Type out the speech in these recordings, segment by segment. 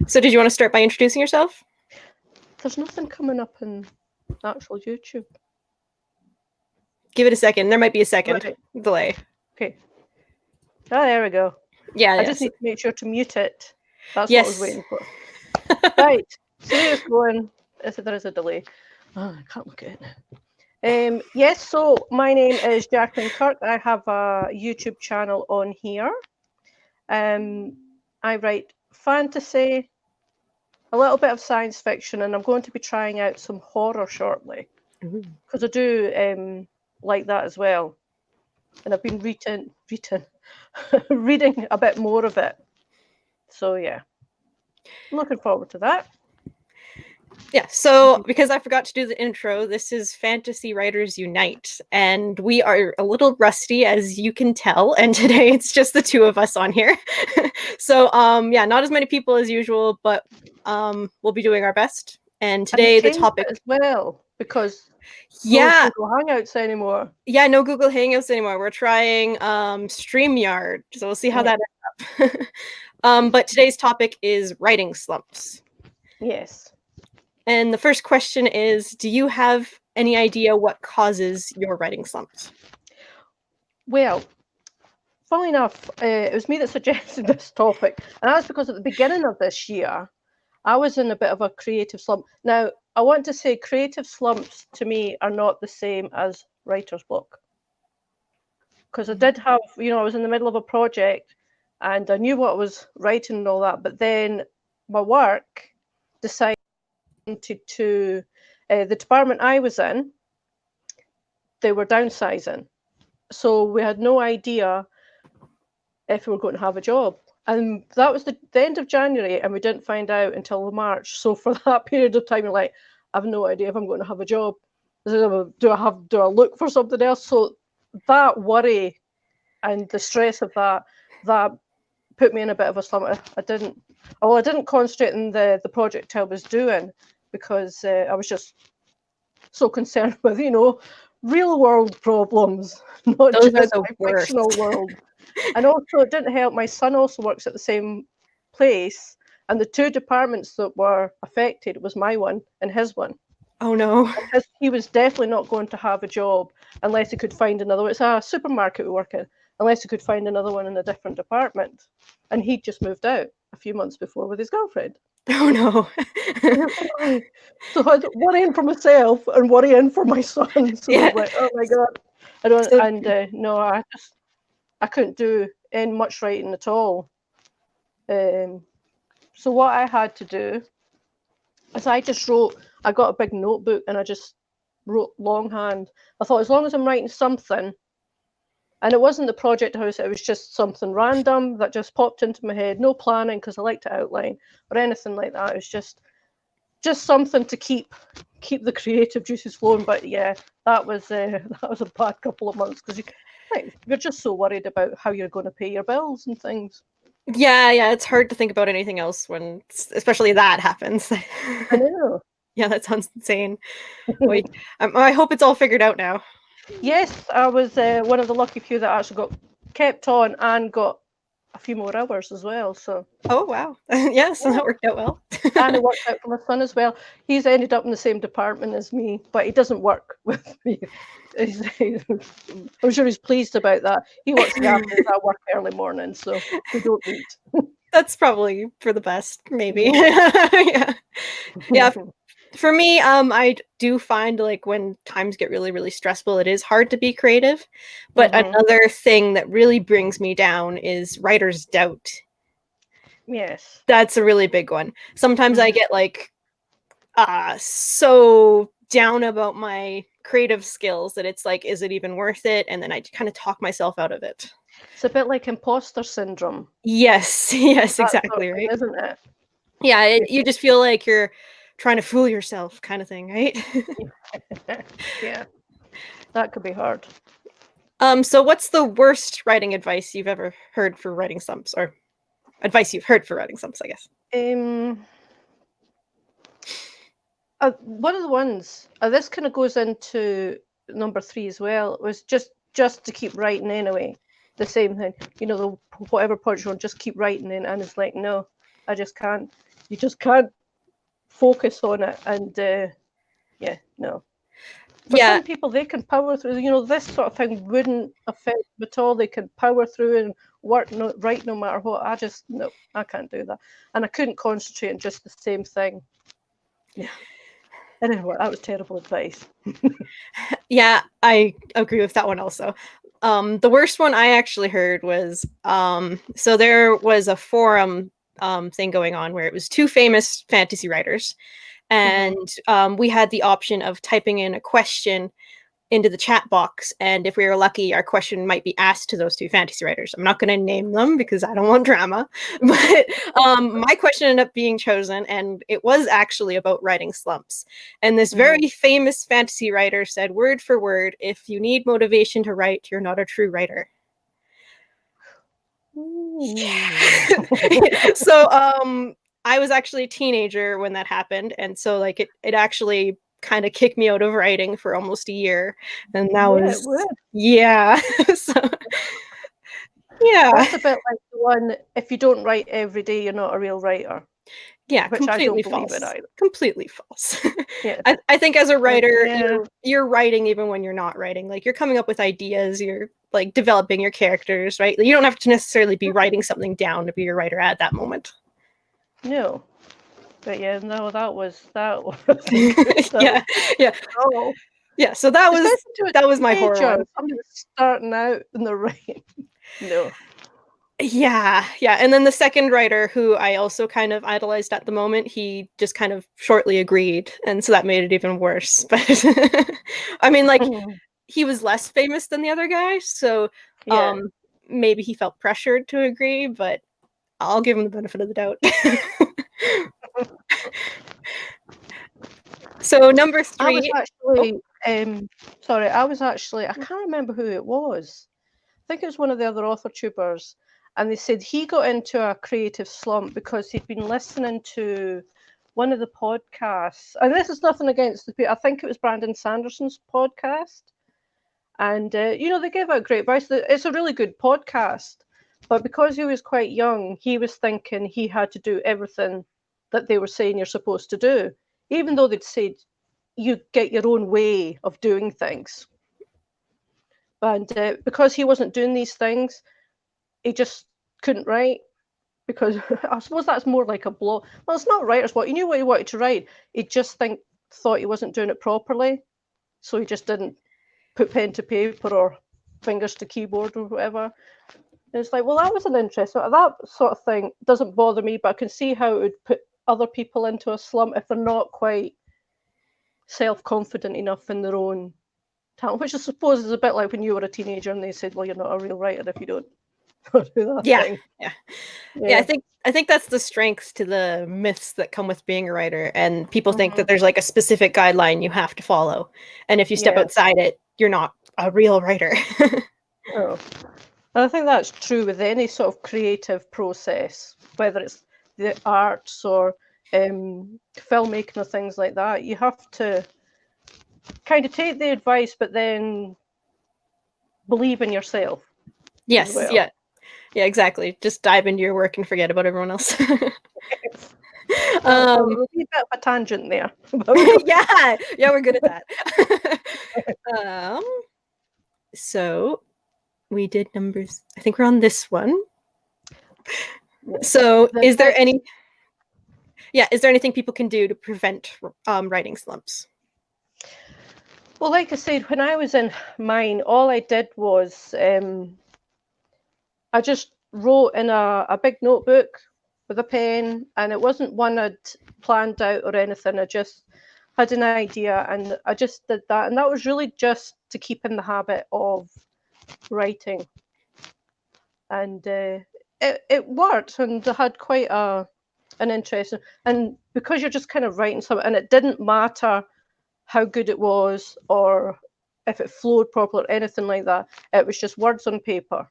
So did you want to start by introducing yourself? There's nothing coming up in actual YouTube. Give it a second. There might be a second Right. delay. Okay. There we go. Yeah, I just need to make sure to mute it. That's what I was waiting for. Right. So there's going. There is a delay. Oh, I can't look at it now. Yes, so my name is Jacqueline Kirk. I have a YouTube channel on here. I write fantasy, a little bit of science fiction, and I'm going to be trying out some horror shortly because I do like that as well. And I've been reading a bit more of it. So yeah, I'm looking forward to that. Yeah, so because I forgot to do the intro, this is Fantasy Writers Unite, and we are a little rusty, as you can tell, and today it's just the two of us on here. So yeah, not as many people as usual, but we'll be doing our best. And today the topic as well, because yeah, no Google Hangouts anymore. Yeah, no Google Hangouts anymore. We're trying StreamYard, so we'll see how that ends up. But today's topic is writing slumps. Yes. And the first question is, do you have any idea what causes your writing slumps? Well, funnily enough, it was me that suggested this topic. And that's because at the beginning of this year, I was in a bit of a creative slump. Now, I want to say creative slumps to me are not the same as writer's block. Because I did have, I was in the middle of a project and I knew what I was writing and all that. But then my work decided to the department I was in, they were downsizing. So we had no idea if we were going to have a job. And that was the end of January, and we didn't find out until March. So for that period of time, you're like, I have no idea if I'm going to have a job. Do I look for something else? So that worry and the stress of that put me in a bit of a slump. I didn't concentrate on the project I was doing because I was just so concerned with, real world problems, not Those just are my fictional world. And also, it didn't help. My son also works at the same place, and the two departments that were affected was my one and his one. Oh no! Because he was definitely not going to have a job unless he could find another one. It's a supermarket we work in. Unless he could find another one in a different department, and he'd just moved out a few months before with his girlfriend. Oh no! So I was worrying for myself and worrying for my son. So Yeah. like, oh my god, I don't. So, and no, I couldn't do any much writing at all. So what I had to do is I just wrote. I got a big notebook and I just wrote longhand. I thought as long as I'm writing something, and it wasn't the project house, it was just something random that just popped into my head. No planning because I like to outline or anything like that. It was just something to keep the creative juices flowing. But yeah, that was a bad couple of months because you're just so worried about how you're going to pay your bills and things. Yeah, it's hard to think about anything else when, especially that happens. I know. Yeah, that sounds insane. Wait, I hope it's all figured out now. Yes, I was one of the lucky few that actually got kept on and got a few more hours as well. So. Oh wow! Yes, that worked out well. And it worked out for my son as well. He's ended up in the same department as me, but he doesn't work with me. I'm sure he's pleased about that. He works in the afternoons, I work early morning, so we don't meet. That's probably for the best, maybe. Yeah. For me, I do find like when times get really, really stressful, it is hard to be creative. But another thing that really brings me down is writer's doubt. Yes. That's a really big one. Sometimes I get like so down about my creative skills that it's like, is it even worth it? And then I kind of talk myself out of it. It's a bit like imposter syndrome. Yes, exactly, right? Isn't it? Yeah, you just feel like you're trying to fool yourself kind of thing, right? Yeah, that could be hard. So what's the worst writing advice you've ever heard for writing slumps, or advice you've heard for writing slumps, I guess? One of the ones, this kind of goes into number 3 as well, was just to keep writing anyway. The same thing, whatever project you want, just keep writing in, and it's like, no, I just can't. you just can't focus on it. And no. For Yeah, some people, they can power through. This sort of thing wouldn't affect them at all. They can power through and write no matter what. No, I can't do that, and I couldn't concentrate on just the same thing. Yeah, anyway, that was terrible advice. yeah, I agree with that one also. The worst one I actually heard was so there was a forum thing going on where it was two famous fantasy writers, and we had the option of typing in a question into the chat box, and if we were lucky, our question might be asked to those two fantasy writers. I'm not going to name them because I don't want drama, but my question ended up being chosen, and it was actually about writing slumps. And this very famous fantasy writer said, word for word, "If you need motivation to write, you're not a true writer." So I was actually a teenager when that happened, and so like it actually kind of kicked me out of writing for almost a year, and that was yeah. So yeah, That's a bit like the one, if you don't write every day, you're not a real writer. yeah, Which I completely don't believe false. in either. Completely false. Yeah. I think as a writer, Yeah. you're writing even when you're not writing. Like you're coming up with ideas, you're like developing your characters, right? You don't have to necessarily be writing something down to be a writer at that moment. No. But yeah, no, that was Yeah, yeah, oh. yeah. So that was my horror one. Somebody that's starting out in the rain. No. Yeah, yeah. And then the second writer, who I also kind of idolized at the moment, he just kind of shortly agreed, and so that made it even worse. But I mean, like he was less famous than the other guy, so Yeah. maybe he felt pressured to agree, but I'll give him the benefit of the doubt. So number I was 3. actually I can't remember who it was. I think it was one of the other author tubers, and they said he got into a creative slump because he'd been listening to one of the podcasts, and this is nothing against the people. I think it was Brandon Sanderson's podcast, and they give out great advice. It's a really good podcast, but because he was quite young, he was thinking he had to do everything that they were saying you're supposed to do, even though they'd said you get your own way of doing things. And because he wasn't doing these things, he just couldn't write, because I suppose that's more like a block. Well, it's not writer's block. He knew what he wanted to write. He just thought he wasn't doing it properly, so he just didn't put pen to paper or fingers to keyboard or whatever. And it's like, well, that was an interest. So that sort of thing doesn't bother me, but I can see how it would put other people into a slump if they're not quite self-confident enough in their own talent, which I suppose is a bit like when you were a teenager and they said, well, you're not a real writer if you don't do that thing. Yeah, I think that's the strength to the myths that come with being a writer, and people think that there's like a specific guideline you have to follow, and if you step outside it, you're not a real writer. Oh. And I think that's true with any sort of creative process, whether it's the arts or filmmaking or things like that. You have to kind of take the advice, but then believe in yourself. Yes, well. yeah, exactly. Just dive into your work and forget about everyone else. We'll be a bit of a tangent there. yeah, we're good at that. So we did numbers. I think we're on this one. So is there anything people can do to prevent writing slumps? Well, like I said, when I was in mine, all I did was I just wrote in a big notebook with a pen, and it wasn't one I'd planned out or anything. I just had an idea and I just did that. And that was really just to keep in the habit of writing. And it worked, and I had quite an interest. And because you're just kind of writing something, and it didn't matter how good it was or if it flowed properly or anything like that, it was just words on paper.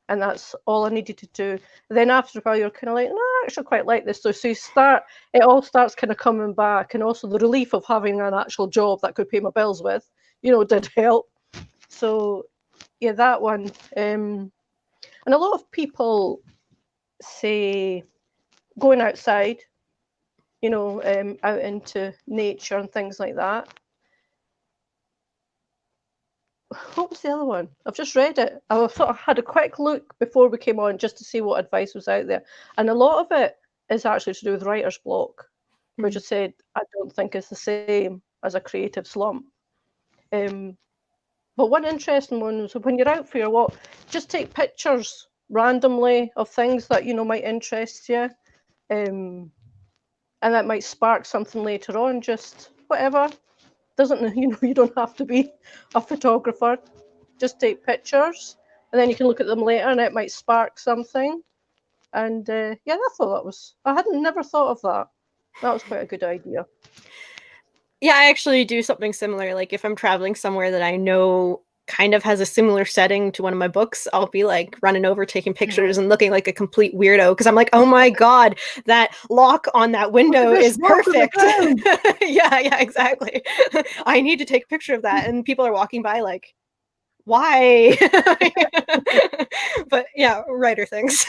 And that's all I needed to do. Then after a while, you're kind of like, no, I actually quite like this. So it all starts kind of coming back. And also the relief of having an actual job that could pay my bills with, did help. So yeah, that one. And a lot of people say going outside out into nature and things like that. What was the other one? I've just read it. I sort of had a quick look before we came on just to see what advice was out there. And a lot of it is actually to do with writer's block, which I said I don't think is the same as a creative slump. But one interesting one was when you're out for your walk, just take pictures randomly of things that might interest you. And that might spark something later on, just whatever. Doesn't you don't have to be a photographer. Just take pictures, and then you can look at them later, and it might spark something. And yeah, I thought I hadn't never thought of that. That was quite a good idea. Yeah, I actually do something similar. Like if I'm traveling somewhere that I know kind of has a similar setting to one of my books, I'll be like running over, taking pictures and looking like a complete weirdo because I'm like, oh my God, that lock on that window is perfect. Yeah, exactly. I need to take a picture of that. And people are walking by like, why? But yeah, writer things.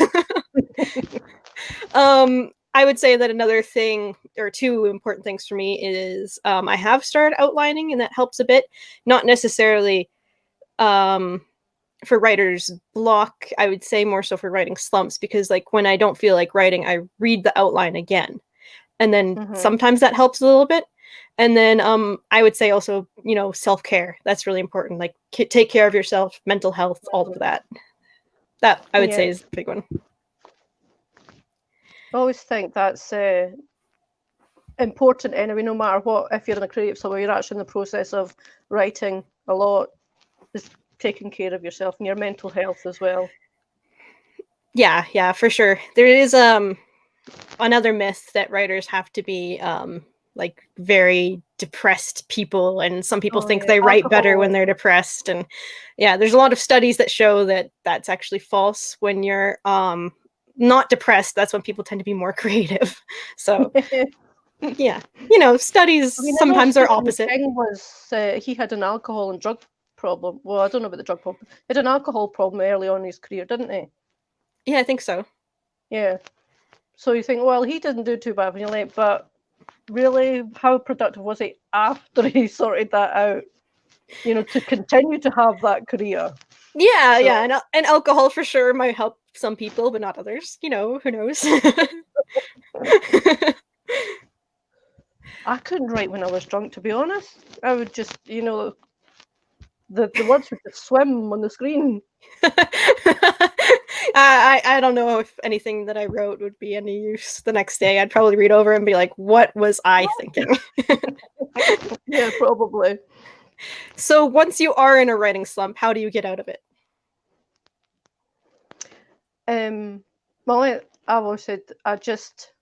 I would say that another thing or two important things for me is I have started outlining, and that helps a bit. Not necessarily for writer's block, I would say more so for writing slumps, because like when I don't feel like writing, I read the outline again. And then sometimes that helps a little bit. And then I would say also, self-care. That's really important. Like take care of yourself, mental health, all of that. That I would say is a big one. I always think that's important anyway, no matter what. If you're in a creative somewhere, you're actually in the process of writing a lot, is taking care of yourself and your mental health as well. Yeah, for sure. There is another myth that writers have to be like very depressed people, and some people think they write better when they're depressed. And yeah, there's a lot of studies that show that that's actually false. When you're not depressed, that's when people tend to be more creative. So yeah, studies sometimes are opposite. King was he had an alcohol and drug problem. Well, I don't know about the drug problem. He had an alcohol problem early on in his career, didn't he? Yeah, I think so. Yeah. So you think, well, he didn't do too bad when you're late, but really, how productive was he after he sorted that out? To continue to have that career. Yeah, and alcohol for sure might help some people, but not others. Who knows? I couldn't write when I was drunk, to be honest. I would just, the words would just swim on the screen. I don't know if anything that I wrote would be any use the next day. I'd probably read over and be like, what was I thinking? Yeah, probably. So once you are in a writing slump, how do you get out of it? Well, I always said I just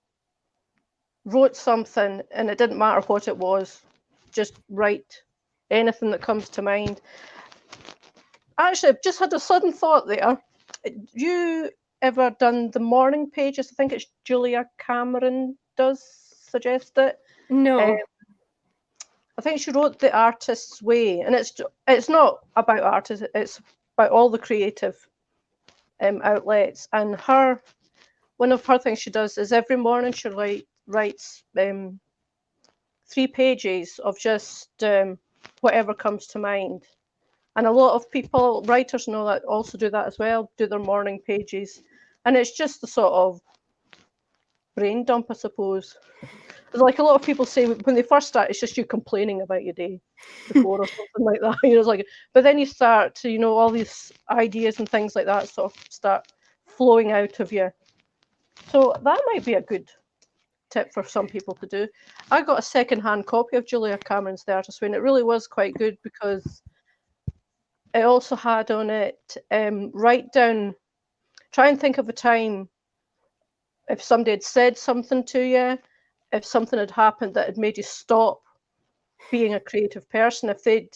wrote something, and it didn't matter what it was. Just write anything that comes to mind. Actually, I've just had a sudden thought there. You ever done the morning pages? I think it's Julia Cameron does suggest it. No. I think she wrote The Artist's Way, and it's not about artists, it's about all the creative outlets. And one of her things she does is every morning she writes 3 pages of just whatever comes to mind. And a lot of writers know that, also do that as well, do their morning pages. And it's just the sort of brain dump, I suppose. Like a lot of people say when they first start, it's just you complaining about your day before or something like that. It's like, but then you start to, all these ideas and things like that sort of start flowing out of you. So that might be a good tip for some people to do. I got a second-hand copy of Julia Cameron's The Artist's Way, and it really was quite good because it also had on it, write down, try and think of a time if somebody had said something to you, if something had happened that had made you stop being a creative person, if they'd,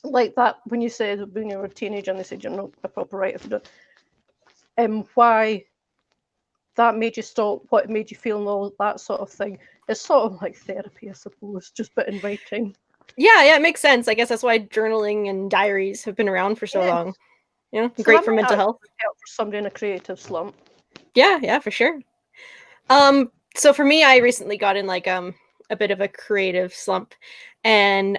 like that, when you said when you were a teenager and they said you're not a proper writer, why that made you stop, what made you feel, and all that sort of thing. It's sort of like therapy, I suppose, just but in writing. Yeah, it makes sense. I guess that's why journaling and diaries have been around for so long. So great for mental health. Help for somebody in a creative slump. Yeah, for sure. so for me, I recently got in like a bit of a creative slump, and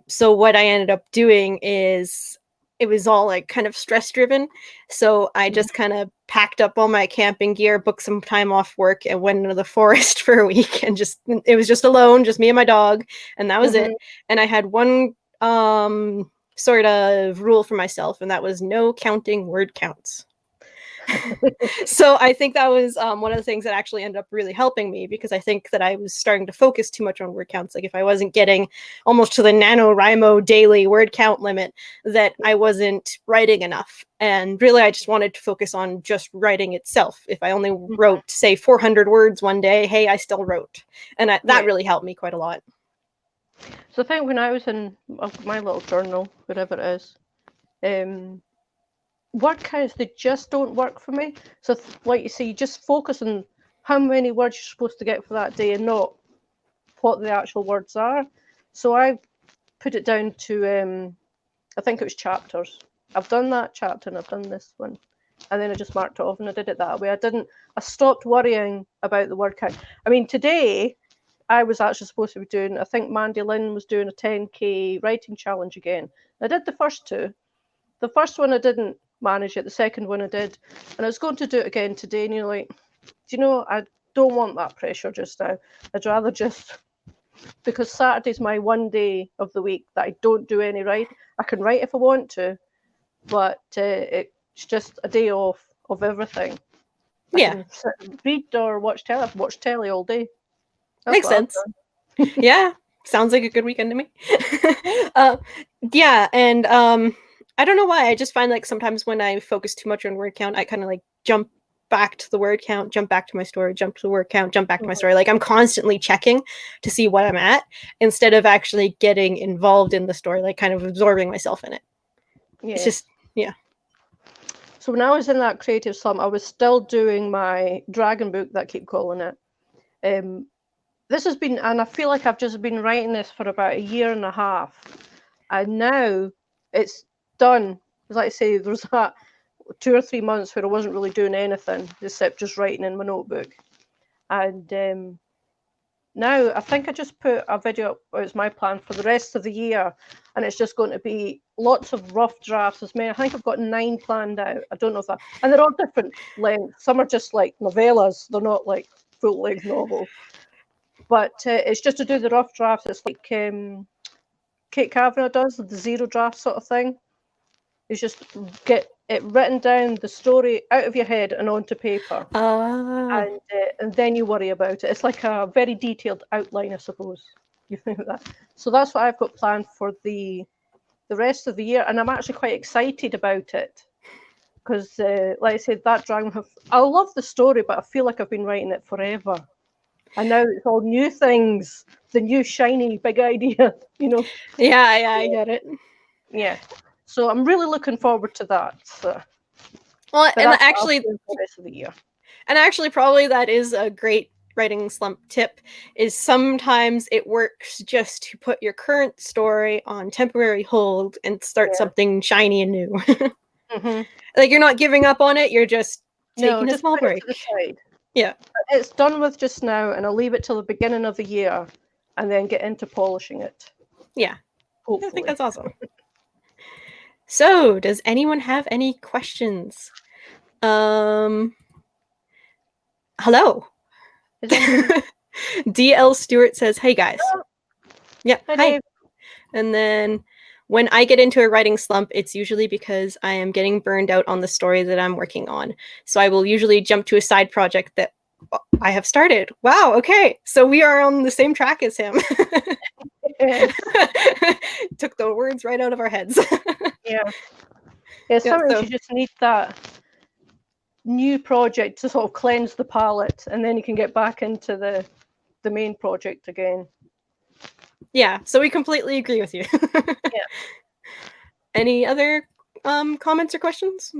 so what I ended up doing is it was all like kind of stress driven. So I just kind of packed up all my camping gear, booked some time off work, and went into the forest for a week, and just it was just alone, just me and my dog, and that was it. And I had one sort of rule for myself, and that was no counting word counts. So I think that was one of the things that actually ended up really helping me, because I think that I was starting to focus too much on word counts. Like if I wasn't getting almost to the NaNoWriMo daily word count limit, that I wasn't writing enough. And really, I just wanted to focus on just writing itself. If I only wrote, say, 400 words one day, hey, I still wrote. And that really helped me quite a lot. So I think when I was in my little journal, whatever it is, word counts, they just don't work for me. So like you say, you just focus on how many words you're supposed to get for that day and not what the actual words are. So I put it down to, I think it was chapters. I've done that chapter and I've done this one. And then I just marked it off and I did it that way. I stopped worrying about the word count. I mean, today I was actually supposed to be doing, I think Mandy Lynn was doing a 10K writing challenge again. I did the first two. The first one I didn't manage it. The second one I did. And I was going to do it again today. And you're like, do you know, I don't want that pressure just now. I'd rather just, because Saturday's my one day of the week that I don't do any writing. I can write if I want to, but it's just a day off of everything. I can sit and read or watch telly. I've watched telly all day. That's Makes sense. Yeah. Sounds like a good weekend to me. Yeah. And I don't know why. I just find like sometimes when I focus too much on word count, I kind of like jump back to the word count, jump back to my story, jump to the word count, jump back to my story. Like I'm constantly checking to see what I'm at instead of actually getting involved in the story, like kind of absorbing myself in it. Yeah. It's just, yeah. So when I was in that creative slump, I was still doing my dragon book that I keep calling it. This has been, and I feel like I've just been writing this for about a year and a half. And now it's done. Like I say, there was that 2 or 3 months where I wasn't really doing anything except just writing in my notebook. And now I think I just put a video up. It's my plan for the rest of the year, and it's just going to be lots of rough drafts. I think I've got 9 planned out. I don't know if that, and they're all different lengths. Some are just like novellas. They're not like full-length novels. But it's just to do the rough drafts. It's like Kate Kavanagh does, the zero draft sort of thing. It's just get it written down, the story out of your head and onto paper. And then you worry about it. It's like a very detailed outline, I suppose. You think that. So that's what I've got planned for the rest of the year. And I'm actually quite excited about it. Because, like I said, that dragon, I love the story, but I feel like I've been writing it forever. And now it's all new things, the new shiny big idea, you know. Yeah, I get it. Yeah. So I'm really looking forward to that. So. Well, and actually, the rest of the year. And actually, probably that is a great writing slump tip, is sometimes it works just to put your current story on temporary hold and start something shiny and new. Like you're not giving up on it, you're just taking a small break. Yeah. It's done with just now, and I'll leave it till the beginning of the year and then get into polishing it. Yeah. Hopefully. I think that's awesome. So, does anyone have any questions? Hello. DL Stewart says, "Hey guys." Hello. Yeah. Hi. And then when I get into a writing slump, it's usually because I am getting burned out on the story that I'm working on. So I will usually jump to a side project that I have started. Wow. Okay. So we are on the same track as him. Took the words right out of our heads. Yeah. Sometimes you just need that new project to sort of cleanse the palate, and then you can get back into the main project again. Yeah, so we completely agree with you. Yeah. Any other comments or questions?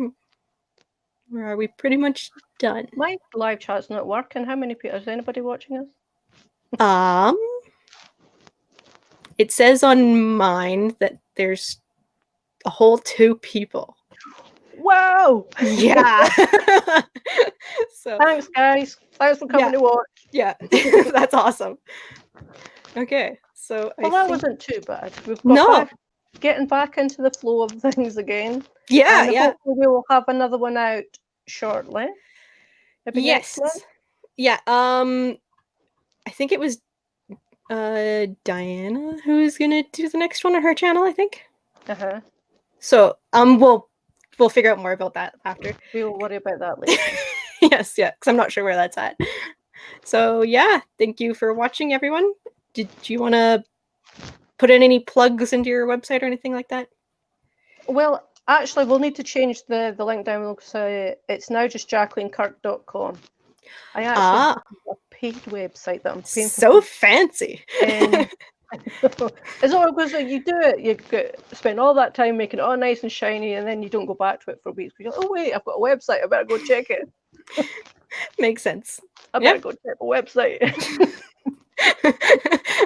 Or are we pretty much done? My live chat's not working. How many people? Is anybody watching us? It says on mine that there's a whole 2 people. Wow! Yeah. So thanks, guys. Thanks for coming to watch. Yeah, that's awesome. Okay, so Well, that wasn't too bad. We've got getting back into the flow of things again. Yeah, And yeah. hopefully we will have another one out shortly. Maybe next Yes. month. Yeah. I think it was Diana who's gonna do the next one on her channel, I think. Uh-huh. So we'll figure out more about that after. We will worry about that later. Yes, yeah, because I'm not sure where that's at. So yeah, thank you for watching, everyone. Did you want to put in any plugs into your website or anything like that? Well, actually, we'll need to change the link down below because it's now just JacquelineKirk.com. I actually have a paid website that I'm paying for. So fancy. It's all because you do it, you spend all that time making it all nice and shiny, and then you don't go back to it for weeks. You're like, oh wait, I've got a website. I better go check it. Makes sense. I better go check the website.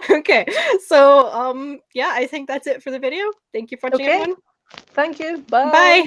Okay, so yeah, I think that's it for the video. Thank you for watching, everyone. Thank you. Bye. Bye.